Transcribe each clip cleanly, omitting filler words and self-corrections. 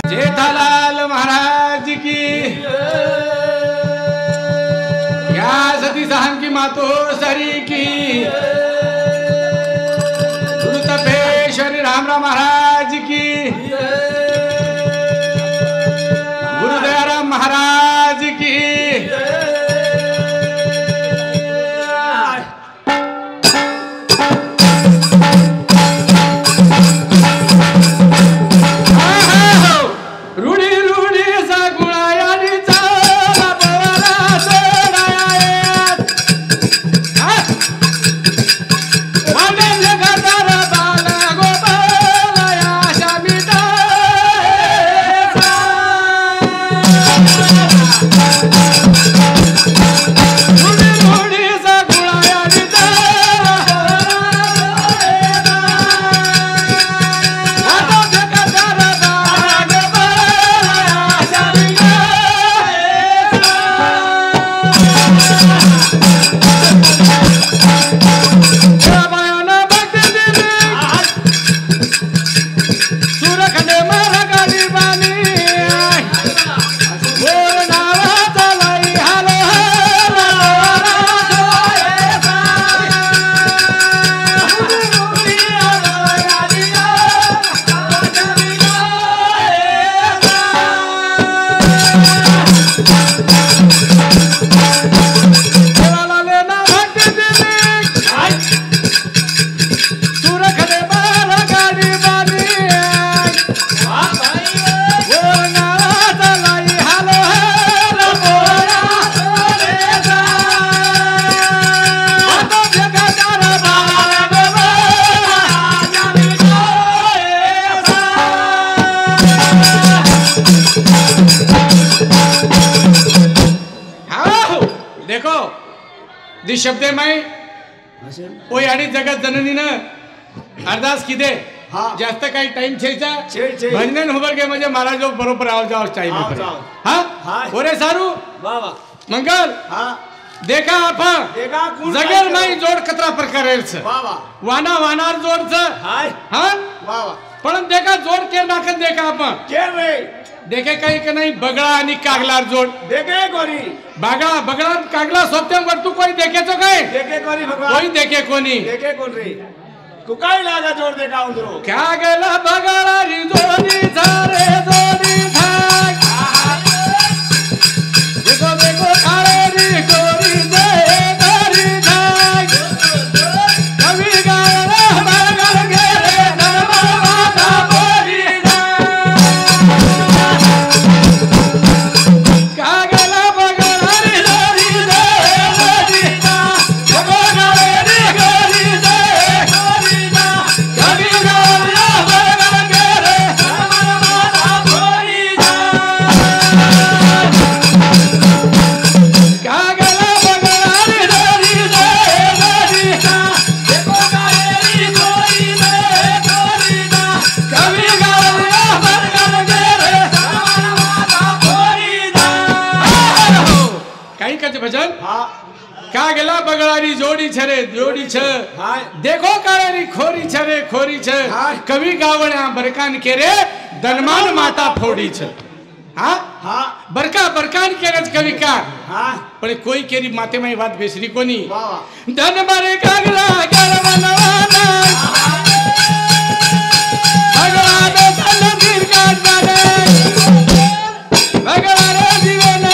जेठालाल महाराज की या सती सहन की मातो सरी की गुरु तपेश्वरी रामराव महाराज की गुरुदयाराम महाराज की शब्दे माई ओय आणि जगत जननीनं अरदास किदे जास्त काही टाइम छेचा भजन होबर के म्हणजे मला जो बरोबर आव जाओ टाइम हां ओरे सारू बाबा मंगल देखा आपण जगल माई जोड कतरा प्रकारे छ बाबा वाना वानार जोड छ हां बाबा पण देखा जोड के नाकत देखा आपण के रे देखे काही का नाही बगळा आणि कागलार जोड देखे कोणी बगळा बगळा कागला सोप्त्याम वर तू कोणी देखेचो काय देखे कोणी भगवान कोणी देखे कोणी देखे कोण रे तू काय लागा जोड देखा उंदरो क्या गेला बगळा री जोडी झारे जोडी झाक देखो देखो काळे री गोरी दे दरी झाक कवी गायला बगळ गेले नरमा माता बोरी भजन का गेला बगळारी जोडी छरे जोडी छ देखो काळेरी खोरी छरे खोरी छ कवी गावण्या बरकान केरे दनमान माता फोडी छ हा बरका बरकान केरच कवी का पण कोई केरी माते माई बात बेसरी कोनी धन मारे कागला गलवनवाना बगळा दे तन दीर्घात मारे बगळा रे जीवन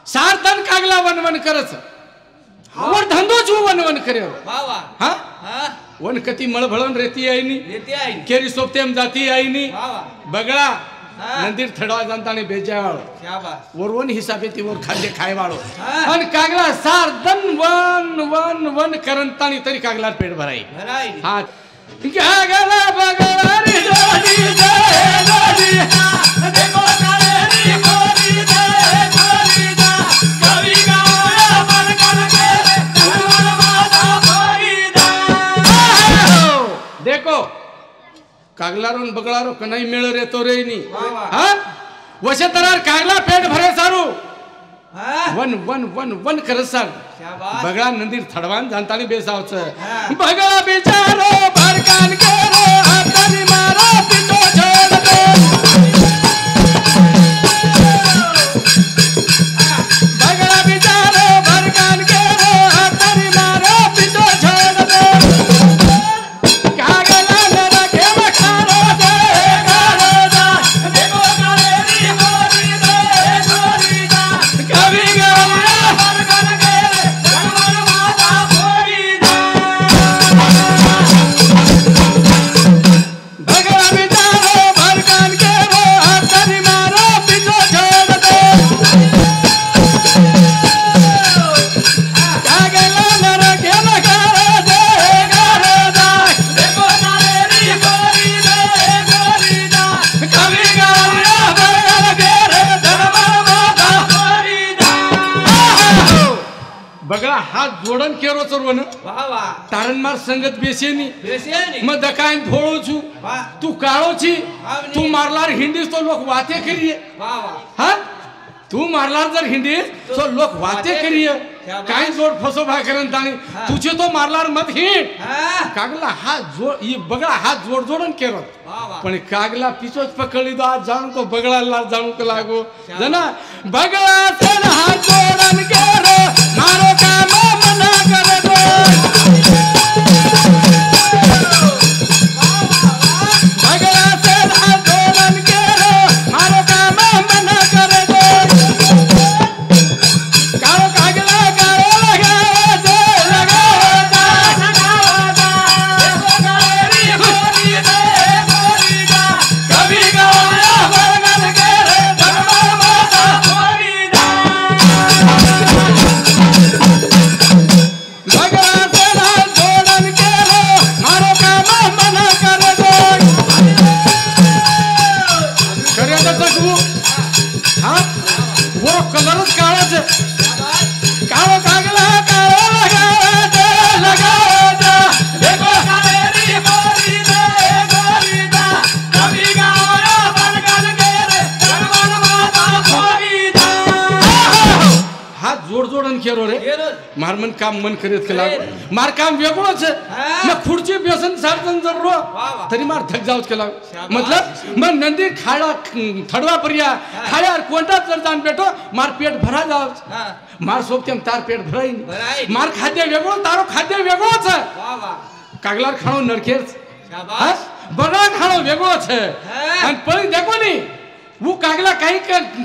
सारतन कागला वनवन करच और धंधो जो वनवन करे वाह हां वन कती मळभळन रेती आईनी केरी सोपतेम जाती आईनी बगळा नंदीर थडवा जानताने बेजावाळो वरवन हिसाबे ती वर खाद्य खायवाळो आणि कागला सार दन वन वन वन करंतानी तरी कागला पेट भराई हा कागला बगला रे जोडी जोडी देखो कालेरी गोरी दे गोरी दा कवि गाया मन कर के मन माता गोरी दा देखो कागलारो बगलारो कनाई मेळ रे तो रे नी हां वशे तरार कागला पेट भरे सारू वन वन वन वन कर सांग बगळा नंदीर थडवान जानतानी बेसावच बगळा बिचारो भरकान केरो आपली मारो पितो छोड दे बगळा बिचारो भरकान केरो आपली मारो पितो छोड दे कागला न रखे मखारो दे गारो दा देखो कालेरी गोरी दे गोरी दा कभी गाया भरकान केरो धर्मन माता गोरी दा बगला बिचारो भरकान केरो आपली मारो पितो छोड दे कागला न रखे मखारो दे गारो दा देखो कालेरी गोरी दे गोरी दा कभी गाया भरकान केरो धर्मन माता गोरी दा बगळा हात जोडन केरो चरवन तारण मार संगत बेसेनी मग दकाय भोळो छु तू काळो छी तू मारलार हिंदीस तो लोक वाते करिये हा तू मारलार जर हिंदीस तो लोक वाते करिये काय जोड फसो भा करन ताणी तुझे तो मारलार मत हिट कागला हात जोड ये बगळा हात जोड जोडन केरो पण कागला पिचोच पकडली तो आज जाणू तो बगळा ला जाणू क लागो जना बगळा सन हात जोडन केरो मारो काम मना कर दो बगळा सन हात जोडन केरो मारो काम मना कर दो काळो कागला काळो लगावा दे लगावा दा लगावा दा देखो कालेरी गोरी दे गोरी दा कभी गाया भरगन केरो धर्मन माता गोरी दा बगळा सेना जोडन केरो मारो काम मना कर दो करे तो तू हां वो कलरच काळाच काळो कागला काळो लगावा दे लगावा दा देखो कालेरी गोरी दे गोरी दा कभी गाया भरगन केरो धर्मन माता गोरी दा हात जोड जोडन केरो रे मार मन काम मन करीत केला मार काम वेगळोच मग खुर्ची बेसन सारतन जर रो तरी मार धक जावच केला मतलब मग नंदी खाडा थडवा पर्या खाड्यावर कोणता जर जाण बेटो मार पेट भरा जावच मार सोबतेम तार पेट भराई मार खाद्य वेगळो तारो खाद्य वेगळोच कागलार खाणो नरखेच बगळा खाणो वेगळोच आणि पळी देखो नी वो कागला काही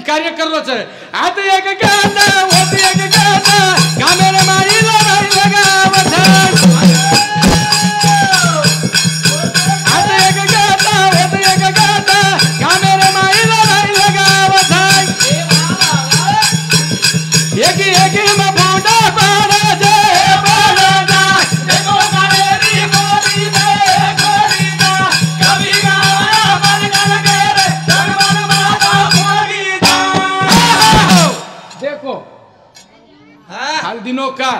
कार्य करलोच आता एक गाता होती एक गाता कामेरे माई लढाई लगावत आता एक गाता होती एक गाता कामेरे माई लढाई लगावत एक में बूढ़ा पाड़ा दे पाड़ा दा देखो कालेरी गोरी दे गोरी दा कभी गाया भरगन केरो धर्मन माता गोरी दा देखो हाल दिनों का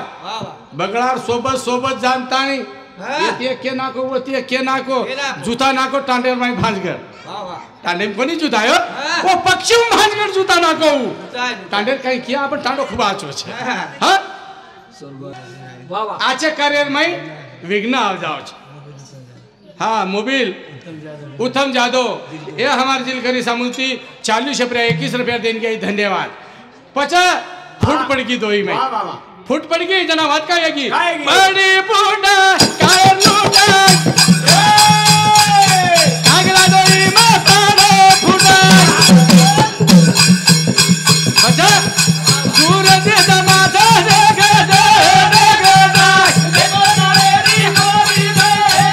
बगळार सोबत सोबत जानतानी ये के नाको वो के नाको जूता नाको टांडेर माई भांजगर टांडेम कोणी जूता हो वो पक्षी भांजगर जूता नाको टांडेर काही किया आपण टांडो खूप आचो छे हां आचे करियर माई विघ्न आ जाओ छे हां मोबाइल उत्तम जादव ये हमार जिल करी सामुती 40 रुपया 21 रुपया देन के धन्यवाद पचा फुट पड़गी दोई में फुट पड़गी जना बात का येगी बड़ी फुटा काय लूटा कागला दोई माता फुटा पचा दूर से समाधा देख दे देखो कालेरी गोरी दे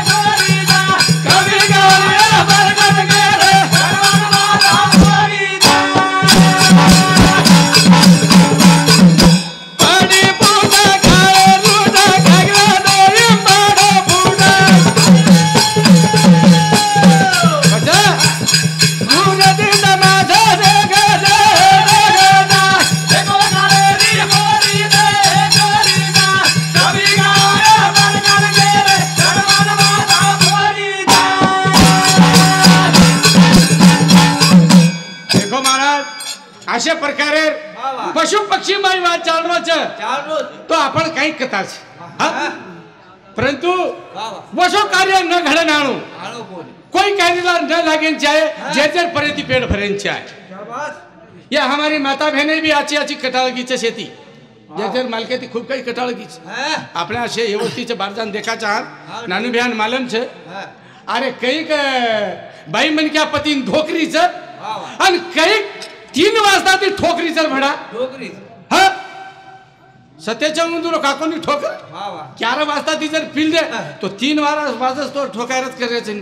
गोरी दा कभी गाया भरगन केरो धर्मन माता अशा प्रकारे पशु पक्षी माई वाद चालरोच तो आपण काही कथाच परंतु वसो कार्य न घडण आणू कोई कार्य न लागेन चाहे जेजर पर्यंत पेड़ भरेन चाहे या हमारी माता बहने भी आची कटाळगीच्या शेती जेजर मालकेती खूप काही कटाळगीच आपल्या असे व्यवस्थित बारजान देखाचा आहात नानू बिहान मालम छे अरे काही बाई मनक्या पतीन धोकरीचं आणि काही 3 वाजता ती ठोकरीचं भडा हा सत्याच्या मुंदूर काकोनी ठोकर 11 वाजता ती जर पिल दे तो 3 वाजता तो ठोकायरच करायचं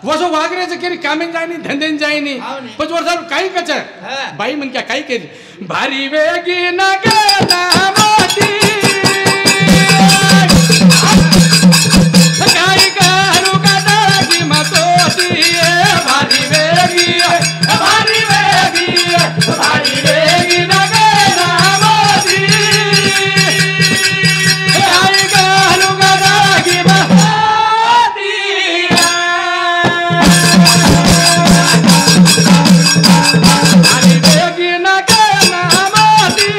वसो वागरेचं केली कामेन जायनी धंदेन जायनी पण वर्षावर काही कच बाई मन क्या काही केली भारी वेगी ना गेला मोती काही करू का दागी मतोती भारी वेगी ना गेला मोती काही करू का दागी मतोती भारी वेगी ना गेला मोती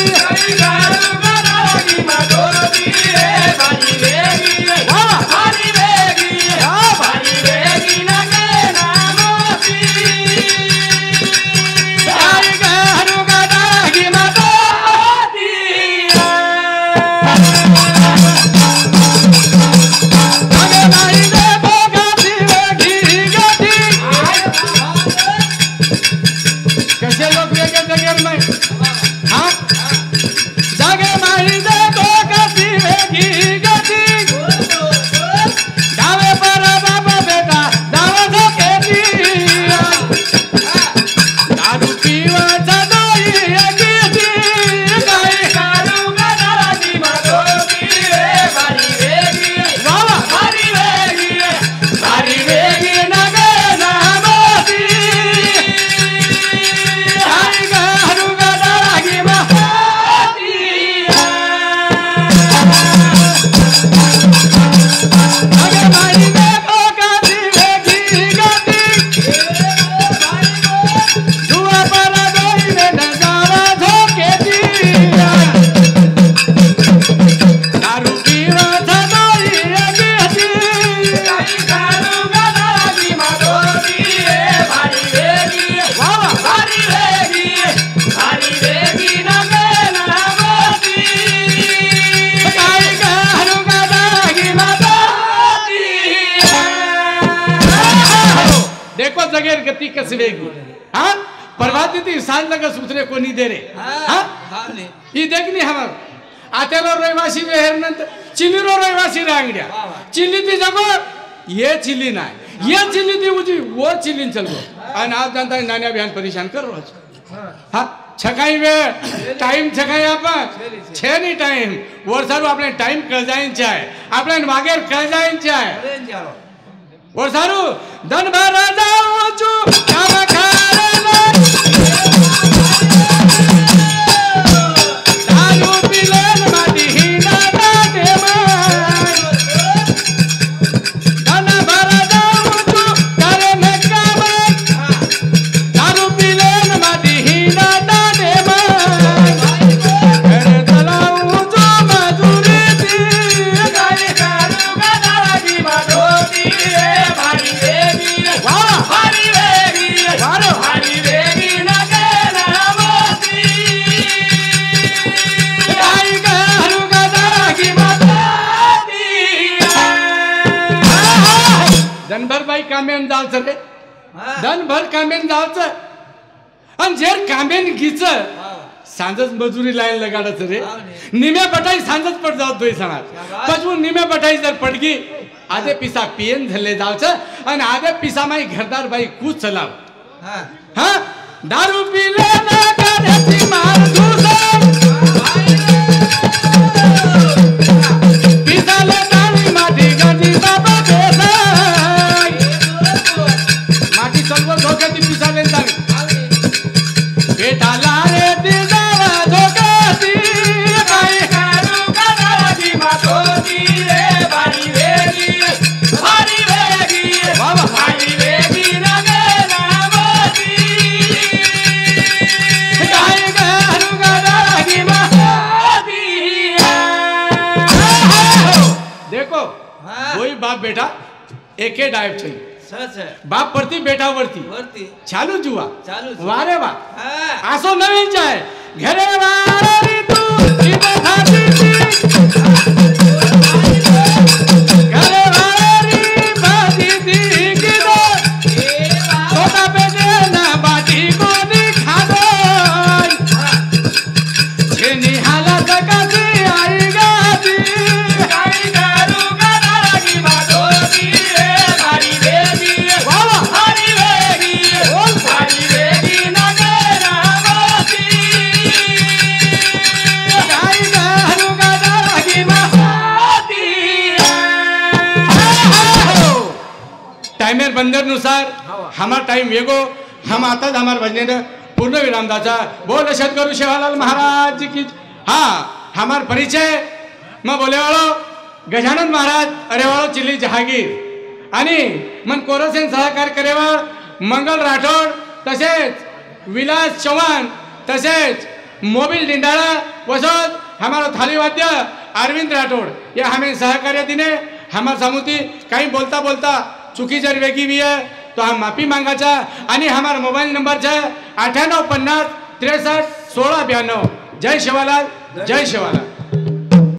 काही करू का दागी मतोती भारी वेगी ना गेला मोती काही करू का दागी मतोती जागे माई दे बोगाती वेगी गती कसे लोक वेगळे जगेर नाही हा जागे माई दे बोगाती वेगी गती डावे पर बाबा बेटा डावा झोकेती दारू पिवाचा दोई एकीती काही करू का दागी मतोती भारी वेगी ना गेला मोती काही करू का दागी मतोती जागे माई दे बोगाती वेगी गती दुआ पर दोई बेटा डावा झोकेती दारू पिवाचा दोई एकीती काही करू का दागी मतोती भारी वेगी ना गेला मोती काही करू का दागी मतोती देखो जगेर गती कस वेगी हाँ प्रभाती ती सांज लगा सूत्रे कोणी दे रे हाँ ही देखनी हम आतेलो रहिवासी वेहरनंत चिलीरो रहिवासी रांगड्या चिल्ली ती जगो ये चिल्ली ना ये चिल्ली ती उजी वो चिल्लीन चल गो आणि आप जानता है नान्या बिहान परेशान कर रोज हाँ छकाई वे टाइम छकाई आपण छे नहीं टाइम वर्षारू आपले टाइम कळ जाईन चाय आपले वागेर कळ जाईन चाय वर्षारू धन भरा जाऊ चू काम खारेला दारू पिलेन माटी हिना दाटे माय धन भरा जाऊ चू करे न काम दारू पिलेन माटी हिना दाटे माय घर चलाऊ चू मजुरी ती काही करू का दागी मतोती भारी वेगी ना गेला मोती काही करू का दागी मतोती जनभर बाई कामेन जायचं रे धनभर कामेन जायचं आणि जेर कामेन घीच सांजच मजुरी लाईन लगाडच रे निम्या बटाई सांजच पड जात दोय सणात पचवून निम्या बटाई जर पडगी आधे पिसा पियन झाले जावचं आणि आधे पिसा माई घरदार बाई कूच चलाव हा दारू पिले ना गाड्याची मार पिसाले दारी माटी गाडी बाबा देसाई माटी चलव धोक्याची पिसाले दारी बेटाला रे दिजावा धोक्याची काही करू का दागी मतोती भारी वेगी बाबा भारी वेगी ना गेला मोती एके डायब चाहिए सच है बाप परती बेटा वरती चालू जुआ वारे वा आसो नवीन चाहे घरे वारी तू जीवन खाती थी घरे वारी बाती थी किदो तोता बेटे ना बाटी को दिखा दो छेनी हालत कैसे आई गाती गाई दारू का दागी बातो दी हरी बेगी हरी बेगी नगरा मोती गाई दारू का दागी बाती टाइमर बंदर नुसार हमार टाइम वेगो हम आता हमार भजने पूर्ण विराम दाचा बोल सद्गुरु शिवालाल महाराज की हाँ हमार परिचय मग बोले वालो गजानन महाराज अरे वालो चिल्ली जहागीर आणि मन कोरसेन सहकार करेवा मंगल राठोड तसेच विलास चव्हाण तसेच मोबिल डिंडाळा वसोद हमारा थाली वाद्य अरविंद राठोड या हमें सहकार्य दिने हमार समुती काही बोलता बोलता चुकी जर वेगी भी है तो हम माफी मांगाचा आणि हमारा मोबाइल नंबर है 9850 63 16 92 जय शिवालाल जय शिवालाल।